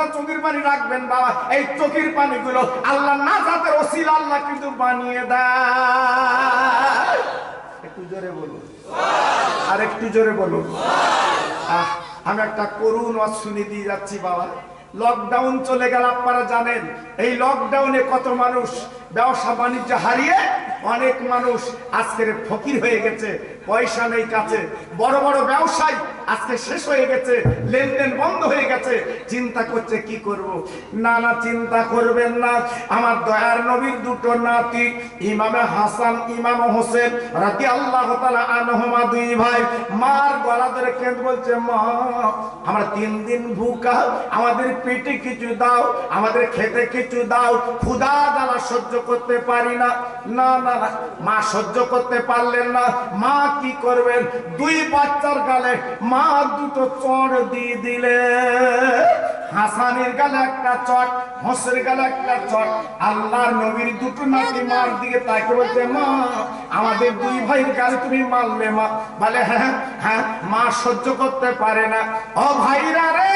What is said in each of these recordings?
ফোঁটা চোখের পানি রাখবেন বাবা, এই চোখের পানিগুলো আল্লাহ নাজাতের ওসিলা আল্লাহ কিন্তু বানিয়ে দেয়। একটু জোরে বলুন, আর একটু জোরে বলুন। আমি একটা করুণ ওয়াজ শুনে দিয়ে যাচ্ছি বাবা। লকডাউন চলে গেল, আপনারা জানেন এই লকডাউনে কত মানুষ ব্যবসা বাণিজ্য হারিয়ে অনেক মানুষ আজকের ফকির হয়ে গেছে, পয়সা নেই কাছে। বড় বড় ব্যবসায় আজকে শেষ হয়ে গেছে, লেনদেন বন্ধ হয়ে গেছে। চিন্তা করছে কি করব। না না, চিন্তা করবেন না। আমার দয়ার নবীর দুটো নাতি ইমামে হাসান ইমাম হোসেন রাদিয়াল্লাহু তাআলা আনহুমা, দুই ভাই মার গলা ধরে কেঁদে বলছে, মা আমরা 3 দিন ভুকা, আমাদের পেটে কিছু দাও, আমাদের খেতে কিছু দাও, ক্ষুধা জ্বালা সহ্য করতে পারি না। না না না, মা সহ্য করতে পারলেন না। মা কি করবেন, দুই বাচ্চার গালে মা দুটো চড় দিয়ে দিলে। হাসানের গালে একটা চট, হোসেনের গালে একটা চট। আল্লাহর নবীর দুটো নাতি মার দিকে তাকে বলছে, মা আমাদের দুই ভাইয়ের গালে তুমি মারলে। মা বলে, হ্যাঁ হ্যাঁ, মা সহ্য করতে পারে না। ও ভাইরা রে,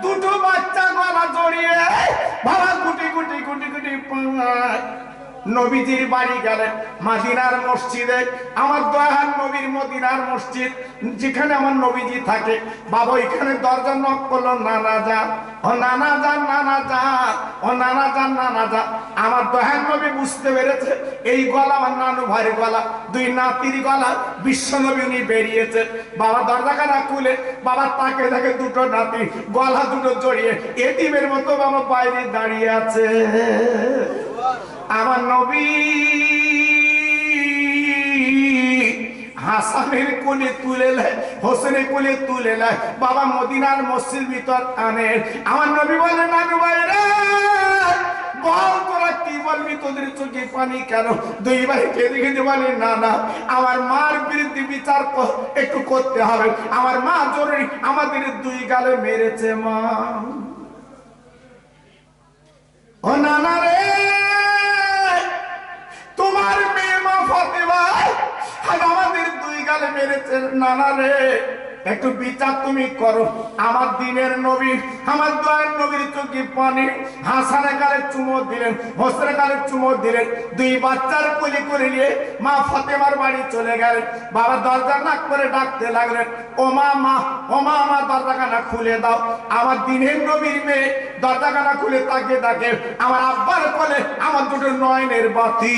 দুটো বাচ্চা গলা জড়িয়ে বাবা গুটি গুটি গুটি গুটি নবীজির বাড়ি গেলেন, মদিনার মসজিদে। আমার দয়ার নবীর মদিনার মসজিদ, যেখানে আমার নবীজি থাকে। বাবা এখানে দরজা নক করলো, নানা যান, ও নানা যান, নানা যান, ও নানা যান, নানা যান। আমার দয়ার নবী বুঝতে পেরেছে এই গলা আমার নানু ভাইয়ের গলা, দুই নাতির গলা। বিশ্ব নবী উনি বেরিয়েছে। বাবা দরজাখানা খুলে বাবা তাকে দেখে দুটো নাতি গলা দুটো জড়িয়ে এতিমের মতো বাবা বাইরে দাঁড়িয়ে আছে। আমার নবী হাসানের কোলে তুলে নেয়, হোসেনের কোলে তুলে নেয়, বাবা মদিনার মসজিদ ভিতর আনে। আমার নবী বলে, নানু ভাই রে বল, তোরা কি বলবি, তোদের চোখে পানি কেন? দুই ভাই কেঁদে কেঁদে বলে, না না, আমার মার বিরুদ্ধে বিচার একটু করতে হবে। আমার মা জরুরি আমাদের দুই গালে মেরেছে। মা, ও নানা রে, তোমার মেয়ে মা ফাতেমা আমাদের দুই গালে মেরেছে। নানা রে, একটু বিচার তুমি করো। আমার দিনের নবী, আমার দয়ার নবীর চোখে পানি। হাসানের গালে চুমো দিলেন, হোসেনের গালে চুমো দিলেন। দুই বাচ্চার কোলে করে নিয়ে মা ফাতেমার বাড়ি চলে গেলেন। বাবা দরজা নাক করে ডাকতে লাগলেন, ও মা, মা, ও মা, আমার দরজাখানা খুলে দাও। আমার দিনের নবীর মেয়ে দরজাখানা খুলে তাকে ডাকে, আমার আব্বার কোলে আমার দুটো নয়নের বাতি।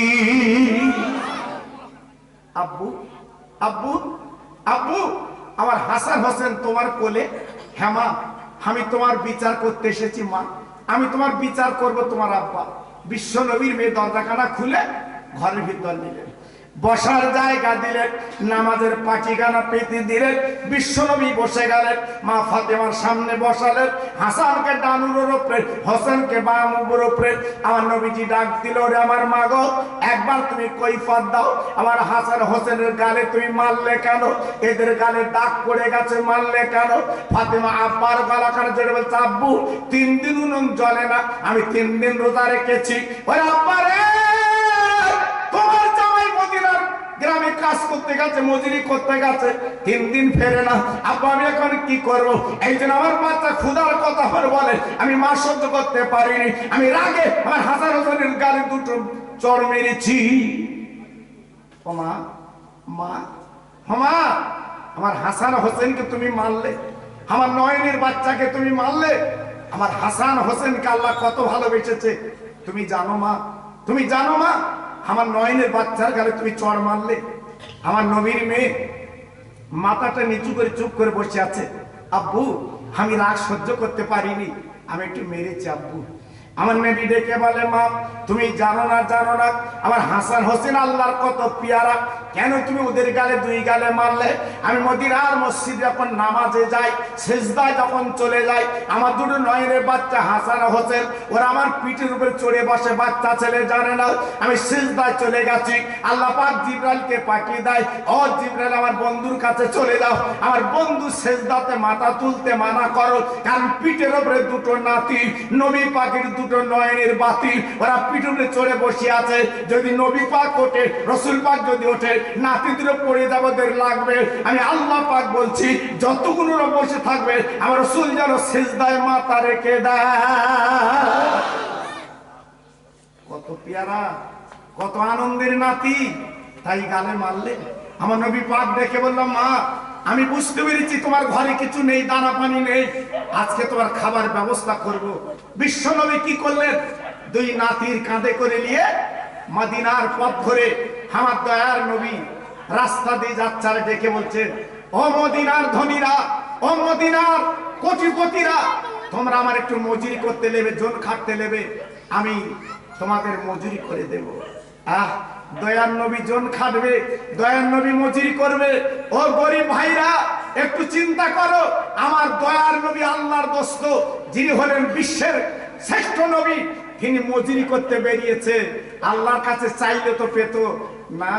আব্বু, আব্বু, আব্বু, আমার হাসান হোসেন তোমার কোলে। হ্যাঁ মা, আমি তোমার বিচার করতে এসেছি। মা, আমি তোমার বিচার করব। তোমার আব্বা বিশ্ব নবীর মেয়ে দরজাখানা খুলে ঘরের ভিতর নিলেন, বসার জায়গা দিলেন, নামাজের পাটিখানা পেতে দিলেন। বিশ্ব নবী বসে গেলেন, মা ফাতেমার সামনে বসালেন। হাসানকে ডানুর উপরে, হোসেনকে বামুর উপরে। আমার নবীজি ডাক দিল, রে আমার মা গো, একবার তুমি কৈফিয়ত দাও, আমার হাসান হোসেনের গালে তুমি মারলে কেন? এদের গালে দাগ পড়ে গেছে, মারলে কেন? ফাতেমা আব্বার গলাখানে জড়ে বলছে, আব্বু 3 দিন উনুন জ্বলে না, আমি 3 দিন রোজা রেখেছি। ওরে আব্বা রে, তোমার জামাই মদিনার গ্রামে কাজ করতে গেছে, মজুরি করতে গেছে, 3 দিন ফেরে না। আব্বা আমি এখন কি করব? এই জন্য আমার বাচ্চা ক্ষুধার কথা বলে, আমি মা সহ্য করতে পারিনি। আমি রাগে আমার হাসান হোসেনের গালে দুটো চড় মেরেছি। ও মা, মা, মা, আমার হাসান হোসেনকে তুমি মারলে, আমার নয়নের বাচ্চাকে তুমি মারলে। আমার হাসান হোসেনকে আল্লাহ কত ভালোবেসেছে তুমি জানো মা? তুমি জানো মা? আমার নয়নের বাচ্চার গালে তুমি চড় মারলে। আমার নবীর মেয়ে মাথাটা নিচু করে চুপ করে বসে আছে। আব্বু আমি রাগ সহ্য করতে পারিনি, আমি একটু মেরেছি আব্বু। আমার নবী ডেকে বলে, মা তুমি জানো না, জানো না আমার হাসান হোসেন আল্লাহর কত পেয়ারা, কেন তুমি ওদের গালে দুই গালে মারলে? আমি মদিনার মসজিদ যখন নামাজে যাই, সিজদায় যখন চলে যাই, আমার দুটো নয়নের বাচ্চা হাসান হোসেন ওরা আমার পিঠের উপরে চড়ে বসে, বাচ্চা ছেলে জানে না আমি সিজদায় চলে গেছি। আল্লাহ পাক জিবরাইলকে পাঠিয়ে দেয়, ও জিবরাইল আমার বন্ধুর কাছে চলে যাও, আমার বন্ধু সিজদাতে মাথা তুলতে মানা করো, কারণ পিঠের উপরে দুটো নাতি, নবী পাকের দুটো নয়নের বাতি, ওরা পিঠে চড়ে বসে আছে। যদি নবী পাক ওঠে, রসুল পাক যদি ওঠে, নাতি দুটো পড়ে যাবে, ওদের লাগবে। আমি আল্লাহ পাক বলছি, যতগুলো বসে থাকবে আমার রসুল যেন সিজদায় মাথা রেখে দেয়। কত পেয়ারা, কত আনন্দের নাতি, তাই গালে মারলে। আমার নবী পাক দেখে বললাম, মা আমি বুঝতে পেরেছি তোমার ঘরে কিছু নেই, দানা পানি নেই, আজকে তোমার খাবার ব্যবস্থা করব। বিশ্ব নবী কি করলেন? দুই নাতির কাঁধে করে নিয়ে মদিনার পথ ধরে আমার দয়ার নবী রাস্তা দিয়ে যাচ্ছে, আর ডেকে বলছেন, ও মদিনার ধনীরা, ও মদিনার কোটিপতিরা, তোমরা আমার একটু মজুরি করতে নেবে, জোন খাটতে নেবে, আমি তোমাদের মজুরি করে দেব। দয়ার নবী জন খাটবে, দয়ার নবী মজুরি করবে। ও গরিব ভাইরা, একটু চিন্তা করো, আমার দয়ার নবী আল্লাহর দোস্ত, যিনি হলেন বিশ্বের শ্রেষ্ঠ নবী, তিনি মজুরি করতে বেরিয়েছে। আল্লাহর কাছে চাইলে তো পেত না,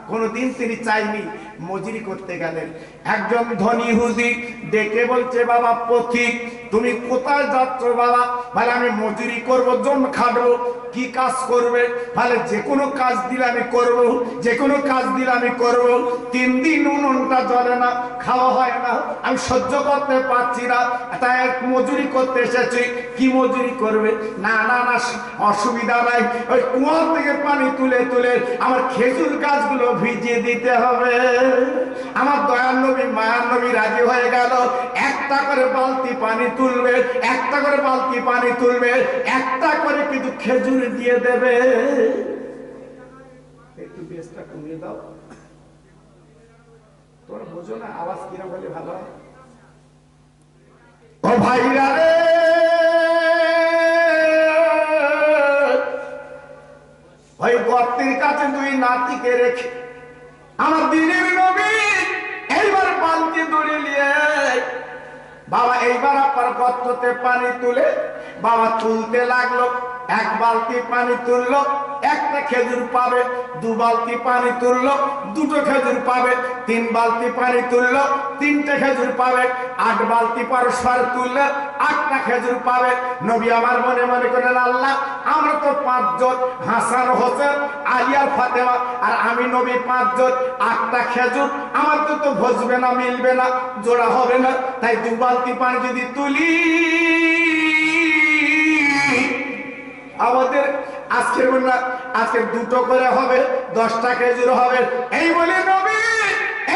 কোনদিন তিনি চাইনি, মজুরি করতে গেলেন। একজন ধনী ইহুদি ডেকে বলছে, বাবা পথিক, তুমি কোথায় যাচ্ছ বাবা? বলে, আমি মজুরি করব, জন খাটবো। কি কাজ করবে? বলে, যে কোনো কাজ দিলে আমি করব, যে কোনো কাজ দিলে আমি করব। 3 দিন উনুনটা জ্বলে না, খাওয়া হয় না, আমি সহ্য করতে পারছি না, তাই মজুরি করতে এসেছি। কি মজুরি করবে? না না না, অসুবিধা নাই, ওই কুয়া থেকে পানি তুলে তুলে আমার খেজুর গাছগুলো ভিজিয়ে দিতে হবে। আমার দয়ার নবী মায়ার নবী রাজি হয়ে গেল। একটা করে বালতি পানি তুলবে, একটা করে বালতি পানি তুলবে, একটা করে কিন্তু খেজুর দিয়ে দেবে। একটু বেশটা কমিয়ে দাও, তোমরা বোঝো না আওয়াজ কিরকম হলে ভালো হয়। ও ভাইরা রে, ওই গর্তের কাছে দুই নাতিকে রেখে আমার দিনের নবী এইবার বালতি দড়ি নিয়ে, বাবা এইবার আপনার গর্ততে পানি তুলে বাবা তুলতে লাগলো। 1 বালতি পানি তুললো, 1টা খেজুর পাবে। 2 বালতি পানি তুললো, 2টো খেজুর পাবে। 3 বালতি পানি তুললো, 3টে খেজুর পাবে। 8 বালতি পরস্পর তুললে 8টা খেজুর পাবে। নবী আমার মনে মনে করেন, আল্লাহ আমরা তো 5 জন, হাসান হোসেন আলী আর ফাতেমা, আর আমি নবী 5 জন, 8টা খেজুর আমার তো ভজবে না, মিলবে না, জোড়া হবে না। তাই 2 বালতি পানি যদি তুলি, আমাদের আজকে 2টো করে হবে, 10টা খেজুর হবে। এই বলে নবী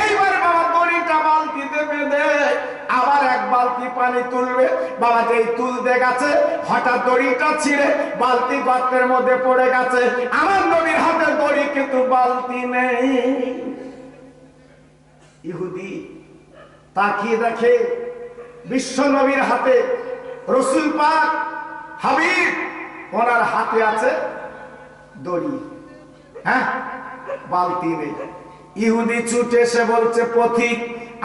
এইবার বাবা দড়িটা বালতিতে বেঁধে আবার 1 বালতি পানি তুলবে। বাবা যেই তুলতে গেছে, হঠাৎ দড়িটা ছিঁড়ে বালতি গর্তের মধ্যে পড়ে গেছে। আমার নবীর হাতে দড়ি, কিন্তু বালতি নেই। ইহুদি তাকিয়ে দেখে বিশ্ব নবীর হাতে, রসুল পাক হাবিব, ওনার হাতে আছে দড়ি, হ্যাঁ, বালতি নেই। ইহুদি ছুটে এসে বলছে, পথিক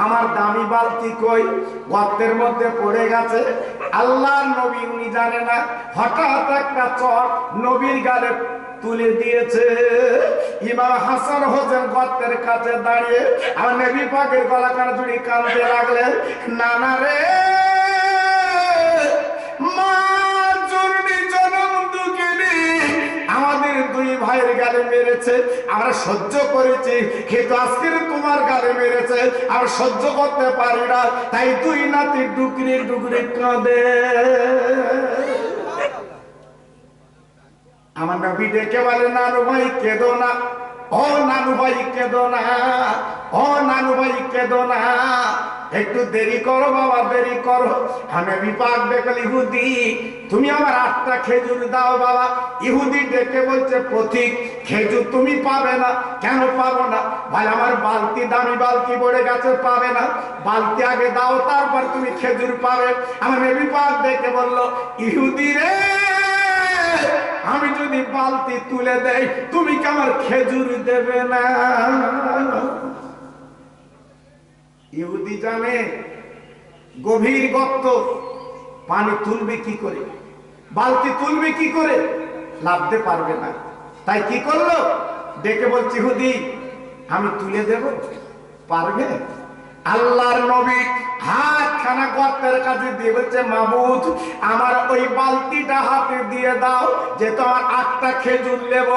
আমার দামি বালতি কই? গর্তের মধ্যে পড়ে গেছে। আল্লাহর নবী উনি জানে না, হঠাৎ একটা চট নবীর গালে তুলে দিয়েছে। ইমাম হাসান হোসেন গর্তের কাছে দাঁড়িয়ে আর নবী পাকের গলা কানে জড়ি কাঁদতে লাগলেন, নানা রে, মা জরুরি জনম দুঃখিনী, আমাদের 2 ভাইয়ের গালে মেরেছে, আমরা সহ্য করেছি, কিন্তু আজকের তোমার গালে মেরেছে, আমরা সহ্য করতে পারি না। তাই 2 নাতি ডুকরি ডুকরি কাঁদে। আমার নবী ডেকে বলে, নানু ভাই কেঁদো না, ও নানু ভাই কেঁদো না, ও নানু ভাই কেঁদো না, একটু দেরি করো বাবা, দেরি করো। আমি বিপাক ডেকে, ইহুদি তুমি আমার 8টা খেজুর দাও বাবা। ইহুদি ডেকে বলছে, পথিক খেজুর তুমি পাবে না। কেন পাবো না? ভাই আমার বালতি, দামি বালতি পড়ে গেছে, পাবে না। বালতি আগে দাও, তারপর তুমি খেজুর পাবে। আমার বিপাক ডেকে বললো, ইহুদি রে, আমি যদি বালতি তুলে দেই, তুমি কি আমার খেজুর দেবে না? ইহুদি জানে গভীর গর্ত, পানি তুলবে কি করে, বালতি তুলবে কি করে, লাভতে পারবে না। তাই কি করলো? ডেকে বলছি, ইহুদি আমি তুলে দেব, পারবে? আল্লাহর নবী হাতখানা গর্তের কাছে দিয়ে বলছে, মাবুদ আমার ওই বালতিটা হাতে দিয়ে দাও, যে তোমার 8টা খেজুর নেব।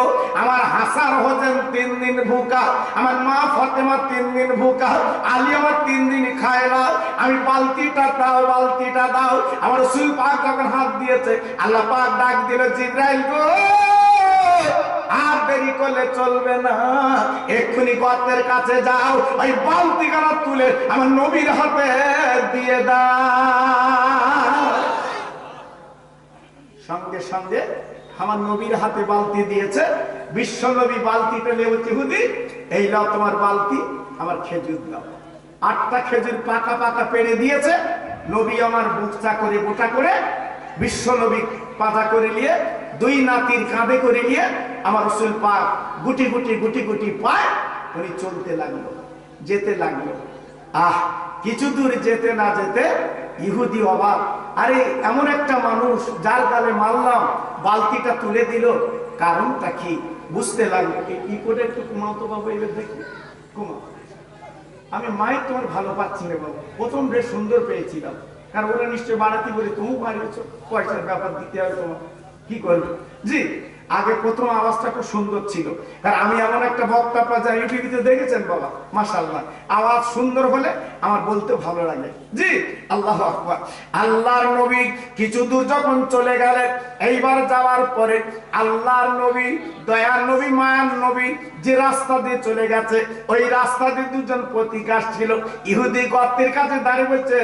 আমার হাসান হোসেন 3 দিন ভুকা, আমার মা ফাতেমা 3 দিন ভুকা, আলী আমার 3 দিন খায় না, আমি বালতিটা দাও, বালতিটা দাও। আমার রাসূল পাক যখন হাত দিয়েছে, আল্লাহ পাক ডাক দিল, জিবরাইল গো, আর দেরি করলে চলবে না, এক্ষুনি গর্তের কাছে যাও, ওই বালতিখানা তুলে আমার নবীর হাতে দিয়ে দাও। সঙ্গে সঙ্গে আমার নবীর হাতে বালতি দিয়েছে। বিশ্ব নবী বালতিটা নিয়ে বলছে, হুদি এই নাও তোমার বালতি, আমার খেজুর দাও। 8টা খেজুর পাকা পাকা পেড়ে দিয়েছে। নবী আমার বুকচা করে বোটা করে বিশ্ব নবী পাতা করে নিয়ে 2 নাতির কাঁধে করে নিয়ে আমার রাসূল পাক গুটি গুটি গুটি গুটি পায় উনি চলতে লাগলো, যেতে লাগলো। কিছু দূর যেতে না যেতে ইহুদি অবাক, আরে এমন একটা মানুষ যার গালে মারলাম, বালতিটা তুলে দিল, কারণটা কি? বুঝতে লাগলো। কি করে একটু ঘুমাও তো বাবু, এবার দেখি ঘুমাও। আমি মায়ের তোমার ভালো পাচ্ছি না বাবু, প্রথম বেশ সুন্দর পেয়েছিলাম, কারণ ওরা নিশ্চয় বাড়াতে বলে তুমি বাড়িয়েছ, পয়সার ব্যাপার দিতে হবে তোমার, কি করবে? জি, আগে প্রথম আওয়াজটা খুব সুন্দর ছিল, কারণ আমি এমন একটা বক্তা পাওয়া যায় ইউটিউবে দেখেছেন বাবা, মাশাআল্লাহ, আওয়াজ সুন্দর হলে আমার বলতে ভালো লাগে। জি, আল্লাহু আকবার। আল্লাহর নবী কিছু দূর যখন চলে গেলেন, এইবার যাওয়ার পরে আল্লাহর নবী, দয়ার নবী, মায়ার নবী যে রাস্তা দিয়ে চলে গেছে, ওই রাস্তা দিয়ে 2জন পথিক আসছিল। ইহুদি গর্তের কাছে দাঁড়িয়ে বলছে,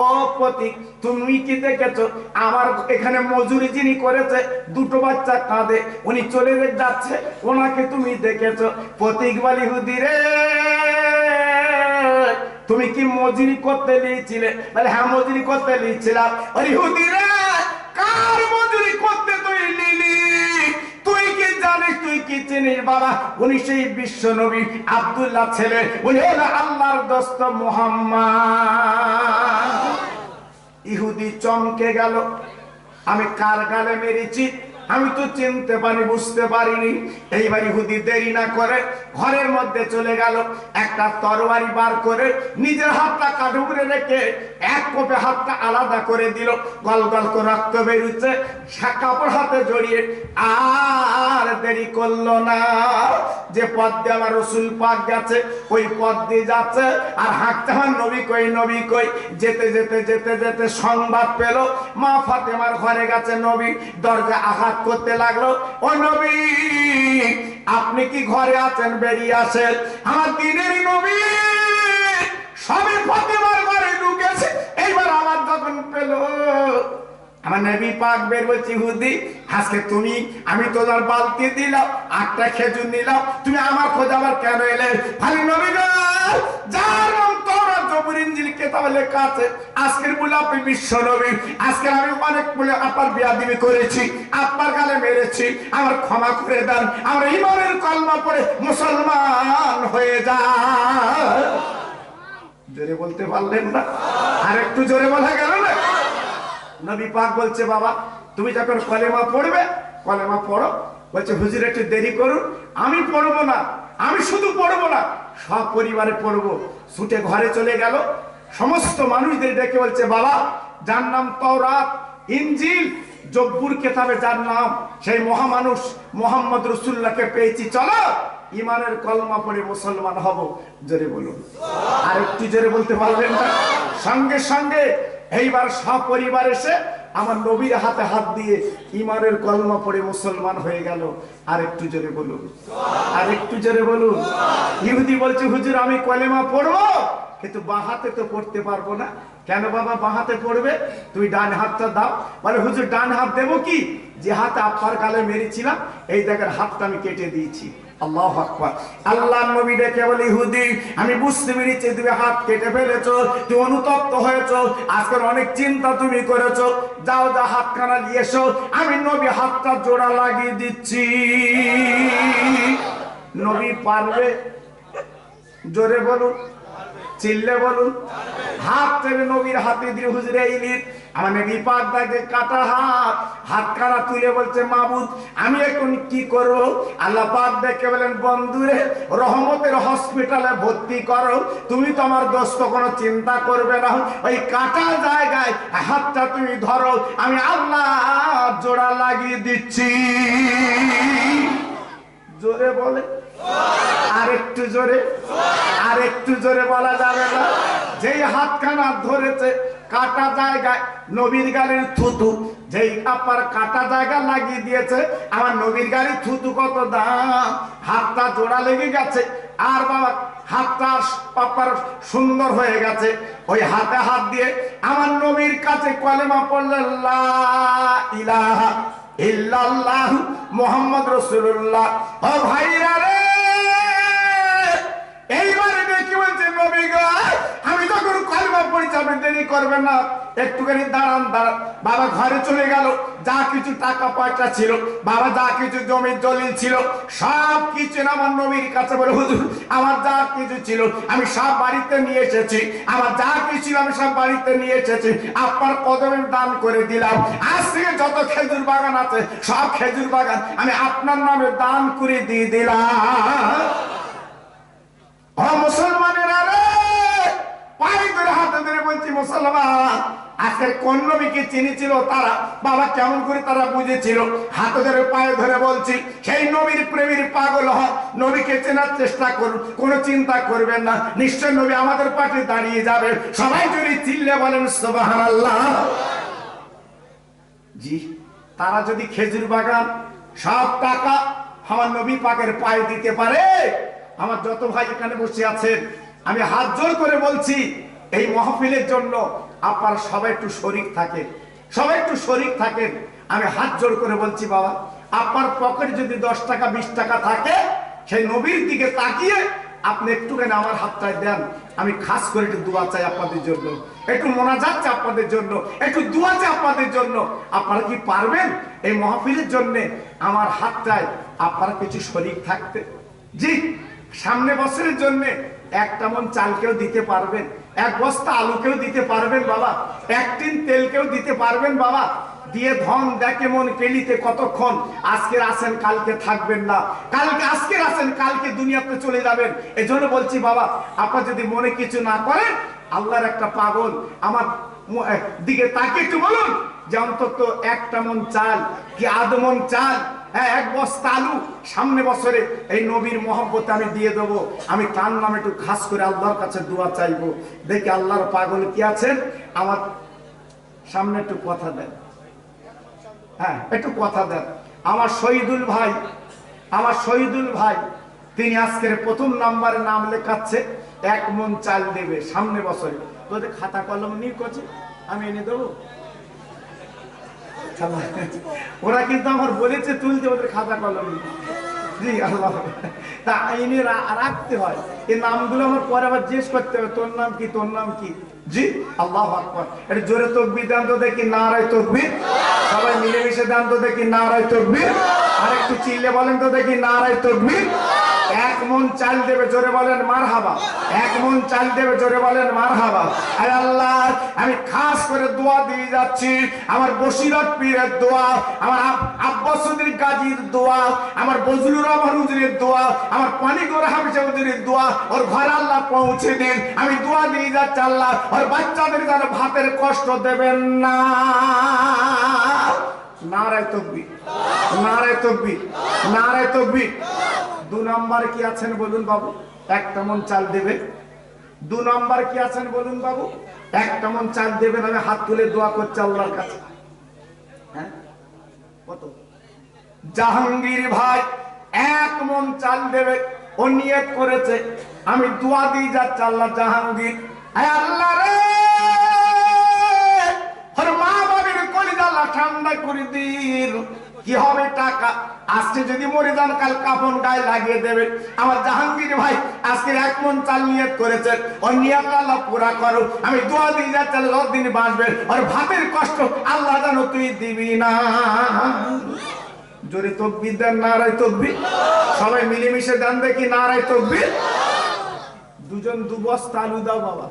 ও পথিক, তুমি কি দেখেছো আমার এখানে মজুরি যিনি করেছে, 2টো বাচ্চা কাঁধে, উনি চলে যাচ্ছে, ওনাকে তুমি দেখেছো? পথিক বলে, ইহুদি রে, তুমি কি মজুরি করতে নিয়েছিলে? বলে, হ্যাঁ মজুরি করতে নিয়েছিলাম। আরে ইহুদি রে, কার মজুরি করতে তুই নিলি? তুই কি জানিস, তুই কি চিনিস? বাবা, উনি সেই বিশ্ব নবী আব্দুল্লাহ ছেলে, উনি হলো আল্লাহর দোস্ত মুহাম্মদ। ইহুদি চমকে গেল, আমি কার গালে মেরেছি আমি তো চিনতে পারি, বুঝতে পারিনি। এইবার ইহুদি দেরি না করে ঘরের মধ্যে চলে গেল, একটা তরবারি বার করে নিজের হাতটা কাঁধে উপরে রেখে এক কোপে হাতটা আলাদা করে দিল, গল গল করে রক্ত বেরোচ্ছে, কাপড় হাতে জড়িয়ে আর দেরি করলো না। যে পথ দিয়ে আমার রাসূল পাক গেছে, ওই পথ দিয়ে যাচ্ছে আর হাঁটতে, আমার নবী কই, নবী কই। যেতে যেতে যেতে যেতে সংবাদ পেল মা ফাতেমার ঘরে গেছে নবী। দরজা আঘাত করতে লাগলো, ও নবী আপনি কি ঘরে আছেন? বেরিয়ে আসেন। আমার দিনের নবী সবে ফাতেমার ঘরে ঢুকেছে। এইবার আমার যখন পেল, আমার নবী পাক বের বলছি, ইহুদি আজকে তুমি, আমি তোমার বালতি দিলাম, 8টা খেজুর নিলাম, তুমি আমার খোঁজ আবার কেন এলে? খালি নবী যার নাম তওরাত, জবুর, ইনজিল কিতাবে লেখা আছে, আজকের বলে আপনি বিশ্ব নবী, আজকে আমি অনেক বলে আপনার বেয়াদবি করেছি, আপনার গালে মেরেছি, আমার ক্ষমা করে দেন, আমরা ঈমানের কলমা পড়ে মুসলমান হয়ে যায়। জোরে বলতে পারলেন না? আর একটু জোরে বলা গেল না? নবী পাক বলছে, বাবা তুমি যখন কলেমা পড়বে, কলেমা পড়ো। বলছে, হুজুর একটু দেরি করুন, আমি পড়বো না, আমি শুধু পড়বো না, সব পরিবারে পড়বো। ছুটে ঘরে চলে গেল, সমস্ত মানুষদের ডেকে বলছে, বাবা যার নাম তওরাত, ইনজিল, জব্বুর কিতাবে যার নাম, সেই মহামানুষ মুহাম্মদ রাসূলুল্লাহকে পেয়েছি, চলো ইমানের কলমা পড়ে মুসলমান হব। জোরে বলুন, আর একটু জোরে বলতে পারবেন না? সঙ্গে সঙ্গে এইবার সপরিবার এসে আমার নবীর হাতে হাত দিয়ে ইমানের কলমা পড়ে মুসলমান হয়ে গেল। আর একটু জোরে বলুন, আর একটু জোরে বলুন। ইহুদি বলছে, হুজুর আমি কলেমা পড়বো, কিন্তু বাঁ হাতে তো পড়তে পারবো না। কেন বাবা বাঁ হাতে পড়বে? তুই ডান হাতটা দাও। বলে, হুজুর ডান হাত দেবো কি? যে হাতে আপনার গালে মেরেছিলাম এই জায়গার হাতটা আমি কেটে দিয়েছি। আল্লাহু আকবার। আল্লাহর নবী ডেকে বলে, ইহুদি আমি বুঝতে পেরেছি তুমি হাত কেটে ফেলেছো, তুমি অনুতপ্ত হয়েছো, আজকের অনেক চিন্তা তুমি করেছো, যাও যা হাতখানা নিয়ে এসো, আমি নবী হাতটা জোড়া লাগিয়ে দিচ্ছি। নবী পারবে? জোরে বলুন। চিল্লে বলুন। হাত টেনে নবীর হাতে দিয়ে হুজুরে এলেন। আমার নবী পাক দেখে কাটা হাত, হাত কানা তুলে বলছে মাবুদ আমি এখন কি করব? আল্লাহ পাক দেখে বলেন বন্ধুরে রহমতের হসপিটালে ভর্তি করো, তুমি তো আমার দোস্ত কোনো চিন্তা করবে না, ওই কাটা জায়গায় হাতটা তুমি ধরো, আমি আল্লাহ জোড়া লাগিয়ে দিচ্ছি। জোরে বলে, আর একটু জোরে, আর একটু জোরে বলা যাবে না? যেই হাতখানা ধরেছে কাটা জায়গায় নবীর গাড়ির থুতু, যেই আপনার কাটা জায়গা লাগিয়ে দিয়েছে আমার নবীর গাড়ির থুতু কত দাম, হাতটা জোড়া লেগে গেছে। আর বাবা হাতটা আপনার সুন্দর হয়ে গেছে। ওই হাতে হাত দিয়ে আমার নবীর কাছে কলেমা পড়লেন লা ইলাহা ইল্লাল্লাহু মুহাম্মদ রাসূলুল্লাহ। ও ভাইরা রে, এইবারে দেখি বলছে নবী গো আমি যখন কলেমা পড়ছি আপনি দেরি করবেন না, একটুখানি দাঁড়ান দাঁড়ান। বাবা ঘরে চলে গেল, যা কিছু টাকা পয়সা ছিল, বাবা যা কিছু জমি দলিল ছিল সব কিছু আমার নবীর কাছে বলে হুজুর আমার যা কিছু ছিল আমি সব বাড়িতে নিয়ে এসেছি, আমার যা কিছু ছিল আমি সব বাড়িতে নিয়ে এসেছি, আপনার কদমে দান করে দিলাম। আজ থেকে যত খেজুর বাগান আছে সব খেজুর বাগান আমি আপনার নামে দান করে দিয়ে দিলাম। ও মুসলমানেরা রে, পায়ে ধরে হাতে ধরে বলছি মুসলমান আজকের কোন নবীকে চিনেছিল তারা, বাবা কেমন করে তারা বুঝেছিল? হাতে ধরে পায়ে ধরে বলছি সেই নবীর প্রেমীর পাগল হয়, নবীকে চেনার চেষ্টা করুন, কোনো চিন্তা করবেন না, নিশ্চয় নবী আমাদের পাশে দাঁড়িয়ে যাবে। সবাই যদি চিল্লে বলেন সুবহানাল্লাহ। জি, তারা যদি খেজুর বাগান সব টাকা আমার নবী পাকের পায়ে দিতে পারে, আমার যত ভাই এখানে বসে আছেন আমি হাত জোর করে বলছি এই মাহফিলের জন্য আপনারা সবাই একটু শরীক থাকেন, সবাই একটু শরীক থাকেন। আমি হাত জোর করে বলছি বাবা আপনার পকেটে যদি 10 টাকা 20 টাকা থাকে সেই নবীর দিকে তাকিয়ে আপনি একটুখানি আমার হাতটায় দেন, আমি খাস করে একটু দোয়া চাই আপনাদের জন্য, একটু মোনাজাত চাই আপনাদের জন্য, একটু দোয়া চাই আপনাদের জন্য। আপনারা কি পারবেন এই মাহফিলের জন্য আমার হাতটায় আপনারা কিছু শরীক থাকতে? জি, সামনে বছরের জন্য 1 মণ চালকেও দিতে পারবেন, 1 বস্তা আলুকেও দিতে পারবেন বাবা, 1 টিন তেলকেও দিতে পারবেন বাবা। দিয়ে ধন দেখে মন পেলিতে কতক্ষণ, আজকের আসেন কালকে থাকবেন না, কালকে আজকের আসেন কালকে দুনিয়াতে চলে যাবেন। এজন্য বলছি বাবা আপনারা যদি মনে কিছু না করেন, আল্লাহর একটা পাগল আমার দিকে তাকিয়ে একটু বলুন যে অন্তত 1 মণ চাল কি 1/2 মণ চাল, হ্যাঁ 1 বস্তা আলু সামনে বছরে এই নবীর মহব্বতে আমি দিয়ে দেবো। আমি তার নামে একটু খাস করে আল্লাহর কাছে দোয়া চাইবো। দেখি আল্লাহর পাগল কি আছেন আমার সামনে একটু কথা দেন, হ্যাঁ একটু কথা দেন। আমার শহীদুল ভাই, আমার শহীদুল ভাই তিনি আজকের প্রথম নাম্বারে নাম লেখাচ্ছে, 1 মণ চাল দেবে সামনে বছরে। তোদের খাতা কলম নিয়ে করছে আমি এনে দেবো। ওরা কিন্তু আমার বলেছে তুলতে, ওদের খাতা কলম। জি আল্লাহ, তা আইনে রাখতে হয় এই নামগুলো আমার পরে আবার জিজ্ঞেস করতে হবে তোর নাম কি, তোর নাম কি। জি আল্লাহু আকবার, এটা জোরে তাকবীর দেন তো দেখি, নারায়ে তাকবীর। সবাই মিলেমিশে দেন তো দেখি, নারায়ে তাকবীর। আর একটু চিল্লে বলেন তো দেখি, নারায়ে তাকবীর। 1 মণ চাল দেবে, জোরে বলেন মারহাবা। 1 মণ চাল দেবে, জোরে বলেন মারহাবা। আয় আল্লাহ, আমি খাস করে দোয়া দিয়ে যাচ্ছি, আমার বসিরত পীরের দোয়া, আমার আব্বাসুদ্দিন গাজীর দোয়া, আমার বজলুর রহমান হুজুরের দোয়া, আমার পানিগড় হাফিজা হুজুরের দোয়া, ওর ঘরে আল্লাহ পৌঁছে দিন। আমি দোয়া দিয়ে যাচ্ছি আল্লাহ ওর বাচ্চাদের যেন ভাতের কষ্ট দেবেন না। নারায়ে তাকবীর, নারায়ে তাকবীর, নারায়ে তাকবীর। 2 নম্বরে কি আছেন বলুন বাবু? 1 মণ চাল দেবে। 2 নম্বর কি আছেন বলুন বাবু? 1 মণ চাল দেবেন। আমি হাত তুলে দোয়া করছি আল্লাহর কাছে। হ্যাঁ কত? জাহাঙ্গীর ভাই 1 মণ চাল দেবে, ও নিয়ত করেছে। আমি দোয়া দিয়ে যাচ্ছি আল্লাহ জাহাঙ্গীর, আল্লাহ রে ওর মা বাবার কলিজা আল্লাহ ঠান্ডা করে দিন। কি হবে টাকা? আজকে যদি মরে যান কাল কাফন গায়ে লাগিয়ে দেবে। আমার জাহাঙ্গীর ভাই আজকে 1 মণ চাল নিয়ত করেছেন, ওর নিয়ত আল্লাহ পুরা করো। আমি দোয়া দিয়ে যাচ্ছি আল্লাহ দিন বাঁচবে, ওর ভাতের কষ্ট আল্লাহ জানো তুই দিবি না। জোরে তাকবীর দেন, নারায়ে তাকবীর। সবাই মিলেমিশে দেন দেখি, নারায়ে তাকবীর। দুজন 2 বস্তা আলু দাও বাবা।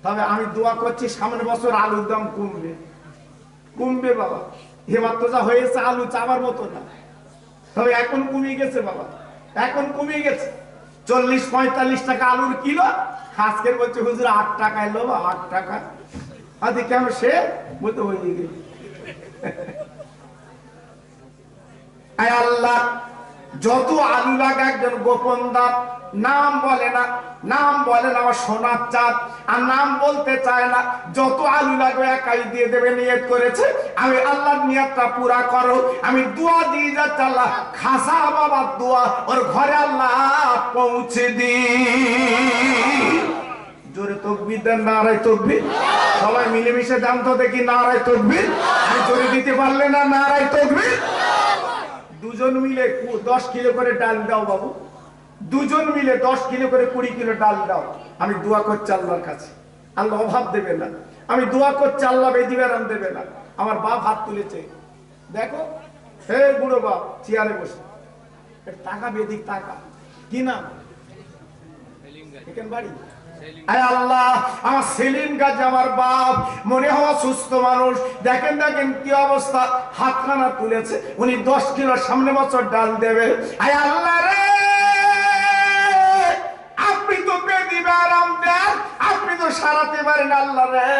তবে আমি দোয়া করছি সামনে বছর আলুর দাম কমবে, কমবে বাবা। এবার তো যা হয়েছে আলু চাবার মতো না, তবে এখন কমে গেছে বাবা, এখন কমে গেছে। 40-45 টাকা আলুর কিলো। আজকের বলছে হুজুর 8 টাকায় লো, 8 টাকা। আদি কেন সে বলতে হয়ে গেল। আল্লাহ যত আলু লাগা একজন গোপন দাম, নাম বলে না, নাম বলে না আমার সোনার চাঁদ, আর নাম বলতে চায় না। যত আলু লাগবে একাই দিয়ে দেবে, নিয়ত করেছে। আমি আল্লাহর নিয়তটা পুরা করো। আমি দোয়া দিয়ে যাচ্ছি, আল্লাহ খাসা বাবার দোয়া ওর ঘরে আল্লাহ পৌঁছে দি। জোরে তকবীর দেন, নারায়ে তকবীর। সবাই মিলেমিশে দাম তো দেখি, নারায়ে তকবীর। আমি জোরে দিতে পারলে না, নারায়ে তকবীর। দুজন মিলে 10 কিলো করে ডাল দাও বাবু, দুজন মিলে 10 কিলো করে 20 কিলো ডাল দাও। আমি দোয়া করছি আল্লাহর কাছে, আল্লাহ অভাব দেবে না। আমি দোয়া করছি আল্লাহ বেদি বেরাম দেবে না। আমার বাপ হাত তুলেছে, দেখো হে বুড়ো বাপ চেয়ারে বসে, টাকা বেদিক টাকা কি নাম এখান বাড়ি। আয় আল্লাহ আমার সেলিম গাজী আমার বাপ মনে হওয়া সুস্থ মানুষ, দেখেন দেখেন কি অবস্থা, হাতখানা তুলেছে। উনি 10 কিলো সামনে বছর ডাল দেবে। আয় আল্লাহ রে, আপনি তো বেদিবে আরাম দেন, আপনি তো সারাতে পারেন আল্লাহ রে।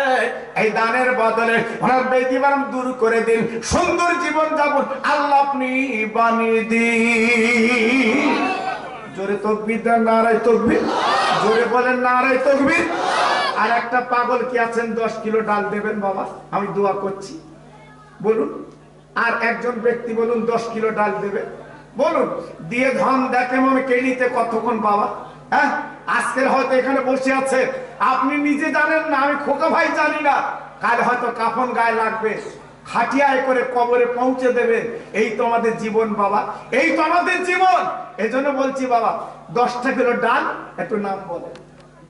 এই দানের বদলে ওনার বেদি আরাম দূর করে দিন, সুন্দর জীবন যাপন আল্লাহ আপনি বানিয়ে দিন। জোরে তকবীর দেন, নারায়ে তকবীর। জোরে বলেন নারায়ে তকবীর। আর একটা পাগল কি আছেন 10 কিলো ডাল দেবেন বাবা, আমি দোয়া করছি বলুন। আর একজন ব্যক্তি বলুন 10 কিলো ডাল দেবে, বলুন। দিয়ে ধন দেখে মনে কেনিতে কতক্ষণ বাবা। হ্যাঁ আজকের হয়তো এখানে বসে আছে, আপনি নিজে জানেন না, আমি খোকা ভাই জানি না, কাল হয়তো কাফন গায়ে লাগবে, খাটিয়ায় করে কবরে পৌঁছে দেবে। এই তো আমাদের জীবন বাবা, এই তো আমাদের জীবন। এজন্য বলছি বাবা 10টা কিলো ডাল একটু নাম বলে।